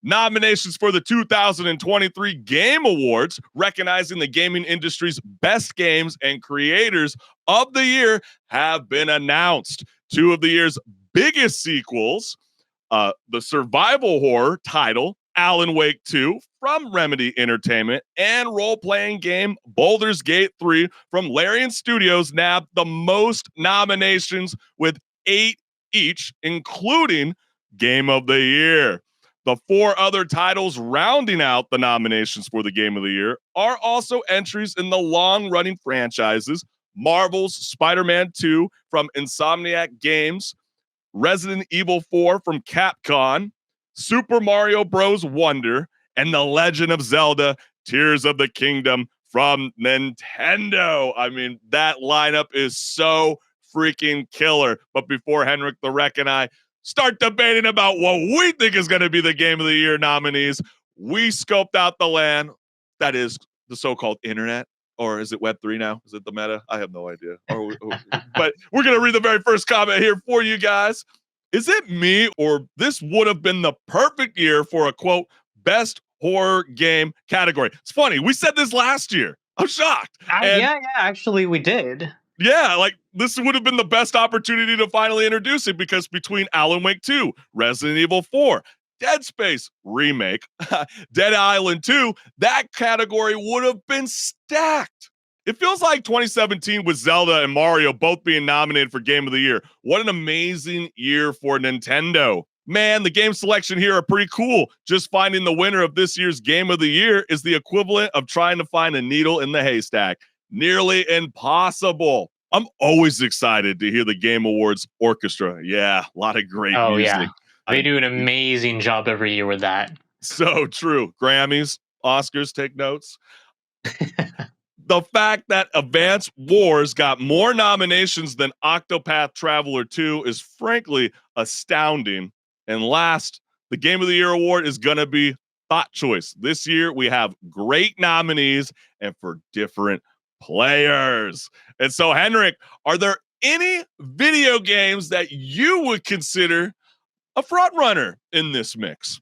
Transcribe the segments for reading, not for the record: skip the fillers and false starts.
Nominations for the 2023 Game Awards, recognizing the gaming industry's best games and creators of the year, have been announced. Two of the year's biggest sequels, the survival horror title Alan Wake 2 from Remedy Entertainment and role-playing game Baldur's Gate 3 from Larian Studios, nabbed the most nominations with 8 each, including Game of the Year. The 4 other titles rounding out the nominations for the Game of the Year are also entries in the long-running franchises Marvel's Spider-Man 2 from Insomniac Games, Resident Evil 4 from Capcom, Super Mario Bros. Wonder, and The Legend of Zelda Tears of the Kingdom from Nintendo. I mean, that lineup is so freaking killer. But before Henrik the Wreck and I start debating about what we think is going to be the Game of the Year nominees, we scoped out the land that is the so-called internet. Or is it Web3 now? Is it the meta? I have no idea. But we're going to read the very first comment here for you guys. Is it me, or this would have been the perfect year for a, quote, best horror game category? It's funny. We said this last year. I'm shocked. Yeah, actually we did. Yeah, like this would have been the best opportunity to finally introduce it, because between Alan Wake 2, Resident Evil 4, Dead Space remake, Dead Island 2, that category would have been stacked. It feels like 2017 with Zelda and Mario both being nominated for Game of the Year. What an amazing year for Nintendo. Man, the game selection here are pretty cool. Just finding the winner of this year's Game of the Year is the equivalent of trying to find a needle in the haystack. Nearly impossible. I'm always excited to hear the Game Awards orchestra. Yeah, a lot of great music. Yeah. They do an amazing job every year with that. So true. Grammys, Oscars, take notes. The fact that Advance Wars got more nominations than Octopath Traveler 2 is frankly astounding. And last, the Game of the Year award is going to be Thought Choice. This year, we have great nominees and for different players. And so, Henrik, are there any video games that you would consider a front runner in this mix?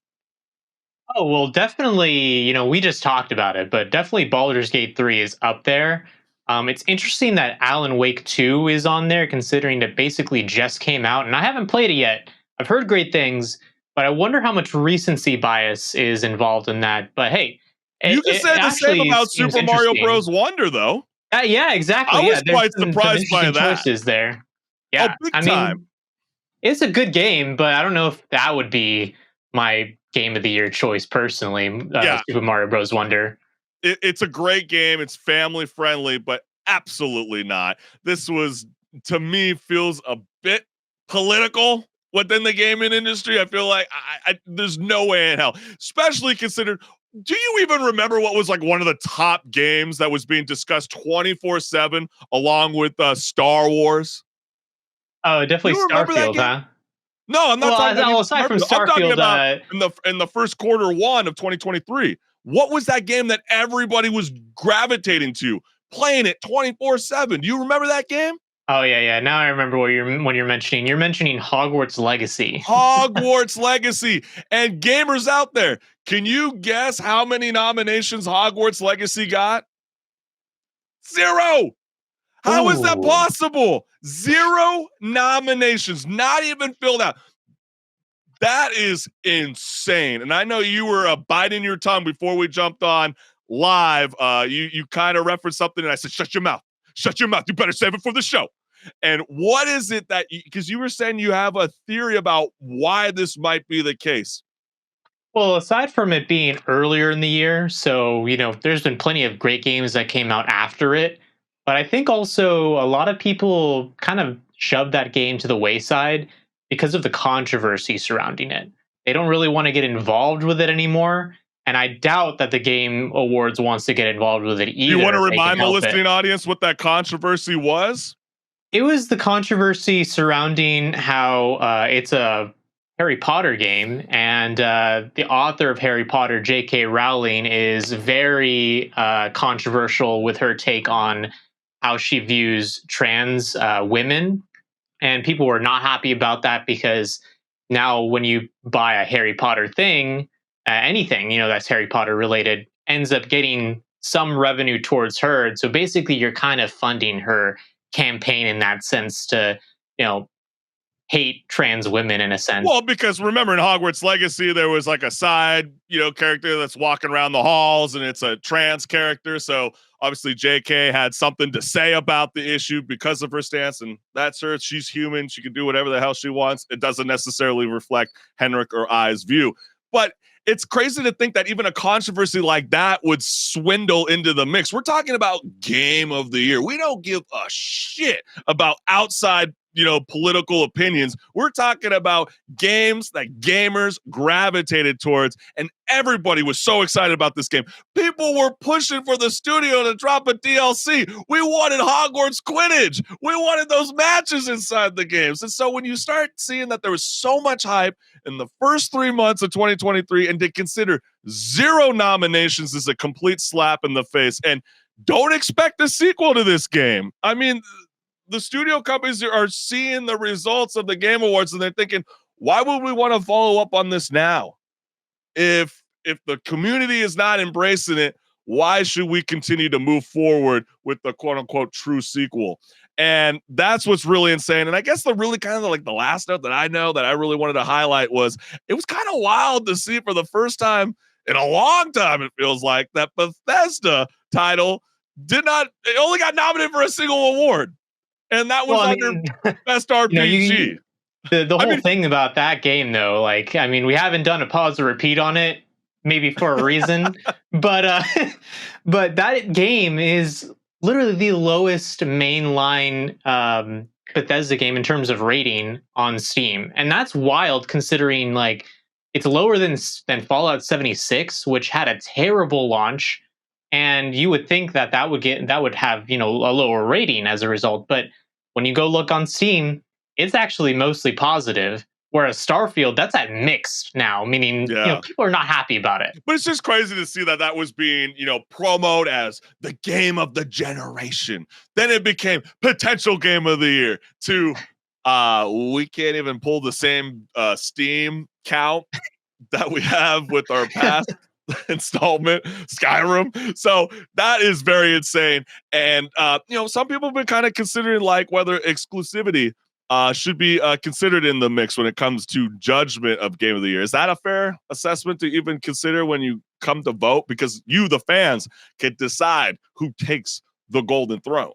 Oh, well, definitely, we just talked about it, but definitely Baldur's Gate 3 is up there. It's interesting that Alan Wake 2 is on there, considering it basically just came out, and I haven't played it yet. I've heard great things, but I wonder how much recency bias is involved in that. But hey, you can say the same about Super Mario Bros. Wonder, though. Yeah, exactly. I was quite surprised by that. Choices there. Yeah, big time. It's a good game, but I don't know if that would be my Game of the Year choice personally. Super Mario Bros. Wonder. It's a great game. It's family friendly, but absolutely not. This was, to me, feels a bit political within the gaming industry. I feel like there's no way in hell, especially considered. Do you even remember what was like one of the top games that was being discussed 24/7 along with Star Wars? Oh, definitely Starfield, huh? No, I'm not talking about aside from Starfield. I'm talking about in the first quarter one of 2023. What was that game that everybody was gravitating to, playing it 24/7? Do you remember that game? Oh yeah. Now I remember what you're mentioning. You're mentioning Hogwarts Legacy. Hogwarts Legacy. And gamers out there, can you guess how many nominations Hogwarts Legacy got? 0. How is that possible? 0 nominations, not even filled out. That is insane. And I know you were biting your tongue before we jumped on live. You kind of referenced something, and I said, shut your mouth. Shut your mouth. You better save it for the show. And what is it that, because you were saying you have a theory about why this might be the case? Well, aside from it being earlier in the year, so, there's been plenty of great games that came out after it. But I think also a lot of people kind of shoved that game to the wayside because of the controversy surrounding it. They don't really want to get involved with it anymore. And I doubt that the Game Awards wants to get involved with it either. You want to remind the listening audience what that controversy was? It was the controversy surrounding how it's a Harry Potter game, and the author of Harry Potter, J.K. Rowling, is very controversial with her take on how she views trans women. And people were not happy about that because now when you buy a Harry Potter thing, anything that's Harry Potter related ends up getting some revenue towards her. So basically, you're kind of funding her campaign in that sense to you know hate trans women in a sense. Well, because remember in Hogwarts Legacy, there was like a side, character that's walking around the halls and it's a trans character. So obviously JK had something to say about the issue because of her stance. And that's her. She's human. She can do whatever the hell she wants. It doesn't necessarily reflect Henrik or I's view. But it's crazy to think that even a controversy like that would swindle into the mix. We're talking about game of the year. We don't give a shit about outside political opinions. We're talking about games that gamers gravitated towards, and everybody was so excited about this game. People were pushing for the studio to drop a DLC. We wanted Hogwarts Quidditch. We wanted those matches inside the games. And so when you start seeing that there was so much hype in the first 3 months of 2023, and to consider 0 nominations is a complete slap in the face. And don't expect a sequel to this game. I mean, the studio companies are seeing the results of the Game Awards and they're thinking, why would we want to follow up on this now? If the community is not embracing it, why should we continue to move forward with the quote unquote true sequel? And that's what's really insane. And I guess the really kind of like the last note that I know that I really wanted to highlight was it was kind of wild to see for the first time in a long time, it feels like, that Bethesda title it only got nominated for a single award. And that was under best RPG. The whole thing about that game, though, we haven't done a pause or repeat on it, maybe for a reason, but but that game is literally the lowest mainline Bethesda game in terms of rating on Steam, and that's wild considering it's lower than Fallout 76, which had a terrible launch. And you would think that would have a lower rating as a result, but when you go look on Steam, it's actually mostly positive. Whereas Starfield, that's at mixed now, meaning people are not happy about it. But it's just crazy to see that was being promoted as the game of the generation. Then it became potential game of the year. To we can't even pull the same Steam count that we have with our past installment Skyrim. So that is very insane. And some people have been kind of considering whether exclusivity should be considered in the mix when it comes to judgment of game of the year. Is that a fair assessment to even consider when you come to vote? Because you, the fans, can decide who takes the golden throne.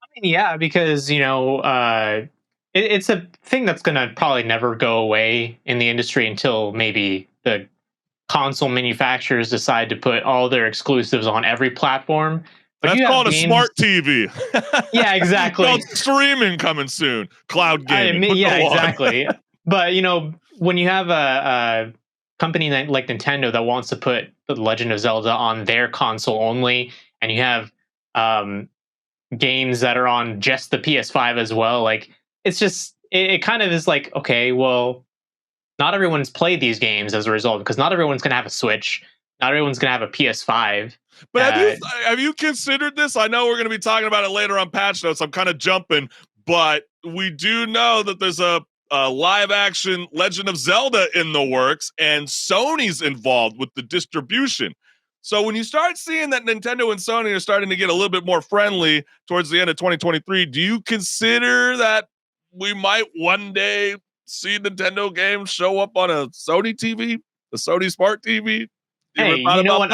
I mean, yeah, because it's a thing that's going to probably never go away in the industry until maybe the console manufacturers decide to put all their exclusives on every platform. But that's called a smart TV. Yeah, exactly. Called streaming coming soon. Cloud gaming. Exactly. But when you have a company like Nintendo that wants to put the Legend of Zelda on their console only, and you have games that are on just the PS5 as well, it's just it kind of is okay, well, not everyone's played these games as a result, because not everyone's going to have a Switch. Not everyone's going to have a PS5. But have you considered this? I know we're going to be talking about it later on patch notes. I'm kind of jumping, but we do know that there's a live action Legend of Zelda in the works, and Sony's involved with the distribution. So when you start seeing that Nintendo and Sony are starting to get a little bit more friendly towards the end of 2023, do you consider that we might one day see Nintendo games show up on a Sony TV, the Sony Smart TV? Hey, you know what?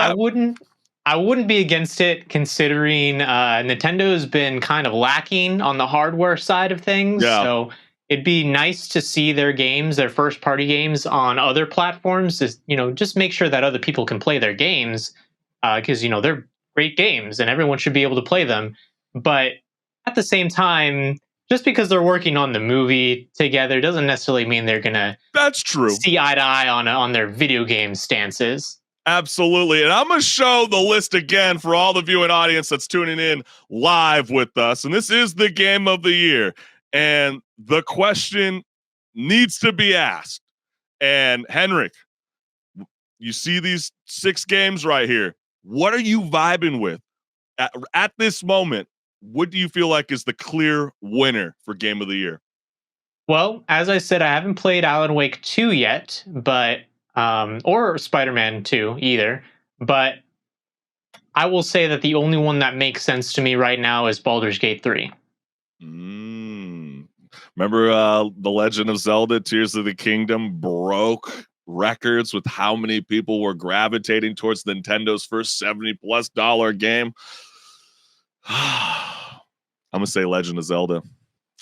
I wouldn't be against it, considering Nintendo's been kind of lacking on the hardware side of things. Yeah. So it'd be nice to see their games, their first party games, on other platforms. Just make sure that other people can play their games, because they're great games and everyone should be able to play them. But at the same time, just because they're working on the movie together doesn't necessarily mean they're gonna see eye to eye on their video game stances. Absolutely. And I'm going to show the list again for all the viewing audience that's tuning in live with us. And this is the game of the year. And the question needs to be asked. And Henrik, you see these 6 games right here. What are you vibing with at this moment? What do you feel like is the clear winner for game of the year? Well, as I said, I haven't played Alan Wake 2 yet, but or Spider-Man 2 either. But I will say that the only one that makes sense to me right now is Baldur's Gate 3. Mm. Remember the Legend of Zelda Tears of the Kingdom broke records with how many people were gravitating towards Nintendo's first $70+ game. I'm gonna say Legend of Zelda.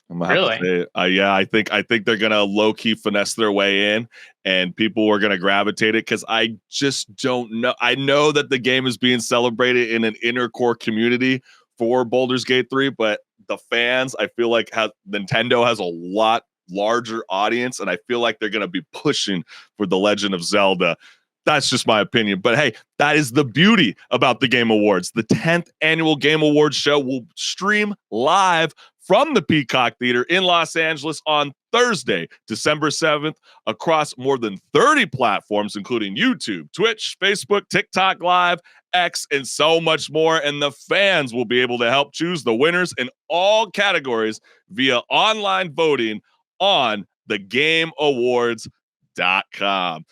I'm gonna have to Really? say it. Yeah, I think they're gonna low key finesse their way in, and people are gonna gravitate it because I just don't know. I know that the game is being celebrated in an inner core community for Baldur's Gate 3, but the fans, I feel like Nintendo has a lot larger audience, and I feel like they're gonna be pushing for the Legend of Zelda. That's just my opinion. But hey, that is the beauty about the Game Awards. The 10th annual Game Awards show will stream live from the Peacock Theater in Los Angeles on Thursday, December 7th, across more than 30 platforms, including YouTube, Twitch, Facebook, TikTok Live, X, and so much more. And the fans will be able to help choose the winners in all categories via online voting on thegameawards.com.